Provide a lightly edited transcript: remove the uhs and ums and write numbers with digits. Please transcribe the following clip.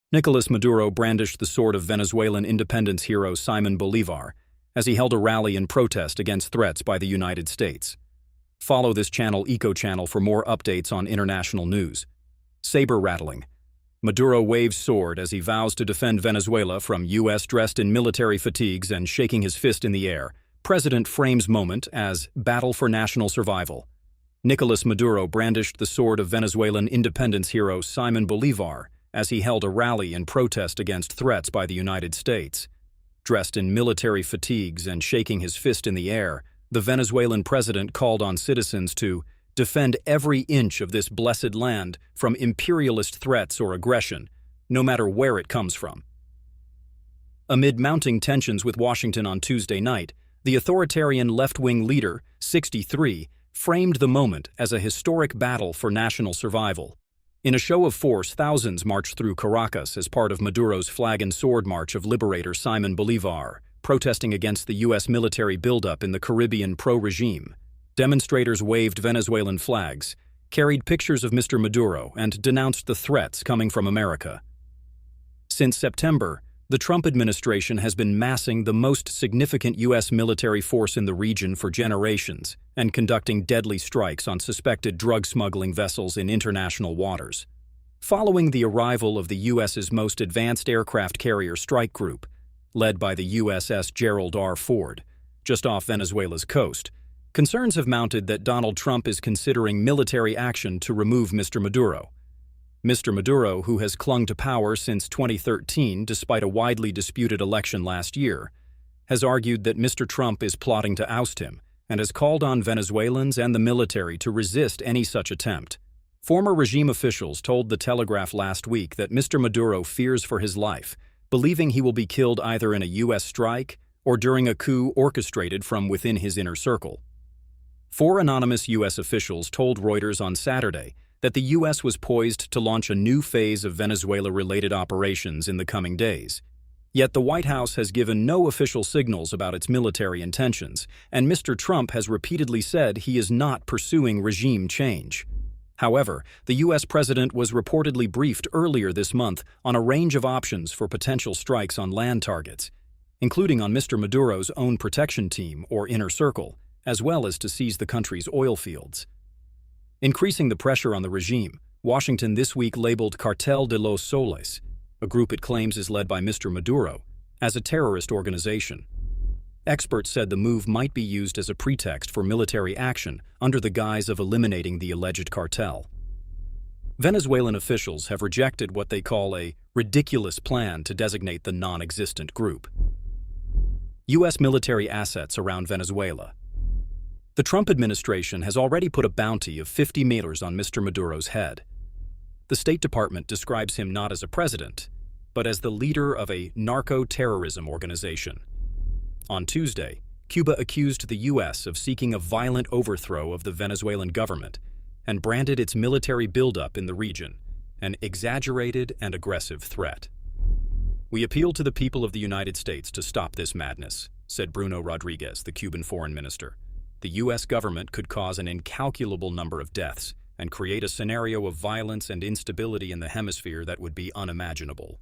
Nicolas Maduro brandished the sword of Venezuelan independence hero Simon Bolivar as he held a rally in protest against threats by the United States. Follow this channel Eco Channel for more updates on international news. Sabre rattling. Maduro waves sword as he vows to defend Venezuela from U.S. dressed in military fatigues and shaking his fist in the air. President frames moment as battle for national survival. Nicolas Maduro brandished the sword of Venezuelan independence hero Simon Bolivar as he held a rally in protest against threats by the United States. Dressed in military fatigues and shaking his fist in the air, the Venezuelan president called on citizens to defend every inch of this blessed land from imperialist threats or aggression, no matter where it comes from. Amid mounting tensions with Washington on Tuesday night, the authoritarian left-wing leader, 63, framed the moment as a historic battle for national survival. In a show of force, thousands marched through Caracas as part of Maduro's flag and sword march of liberator Simon Bolivar, protesting against the U.S. military buildup in the Caribbean pro-regime. Demonstrators waved Venezuelan flags, carried pictures of Mr. Maduro, and denounced the threats coming from America. Since September, the Trump administration has been massing the most significant U.S. military force in the region for generations and conducting deadly strikes on suspected drug smuggling vessels in international waters. Following the arrival of the U.S.'s most advanced aircraft carrier strike group, led by the USS Gerald R. Ford, just off Venezuela's coast, concerns have mounted that Donald Trump is considering military action to remove Mr. Maduro. Mr. Maduro, who has clung to power since 2013 despite a widely disputed election last year, has argued that Mr. Trump is plotting to oust him and has called on Venezuelans and the military to resist any such attempt. Former regime officials told The Telegraph last week that Mr. Maduro fears for his life, believing he will be killed either in a U.S. strike or during a coup orchestrated from within his inner circle. Four anonymous U.S. officials told Reuters on Saturday that the U.S. was poised to launch a new phase of Venezuela-related operations in the coming days. Yet the White House has given no official signals about its military intentions, and Mr. Trump has repeatedly said he is not pursuing regime change. However, the U.S. president was reportedly briefed earlier this month on a range of options for potential strikes on land targets, including on Mr. Maduro's own protection team or inner circle, as well as to seize the country's oil fields. Increasing the pressure on the regime, Washington this week labeled Cartel de los Soles, a group it claims is led by Mr. Maduro, as a terrorist organization. Experts said the move might be used as a pretext for military action under the guise of eliminating the alleged cartel. Venezuelan officials have rejected what they call a ridiculous plan to designate the non-existent group. U.S. military assets around Venezuela. The Trump administration has already put a bounty of $50 million on Mr. Maduro's head. The State Department describes him not as a president, but as the leader of a narco-terrorism organization. On Tuesday, Cuba accused the U.S. of seeking a violent overthrow of the Venezuelan government and branded its military buildup in the region an exaggerated and aggressive threat. "We appeal to the people of the United States to stop this madness," said Bruno Rodriguez, the Cuban foreign minister. "The U.S. government could cause an incalculable number of deaths and create a scenario of violence and instability in the hemisphere that would be unimaginable."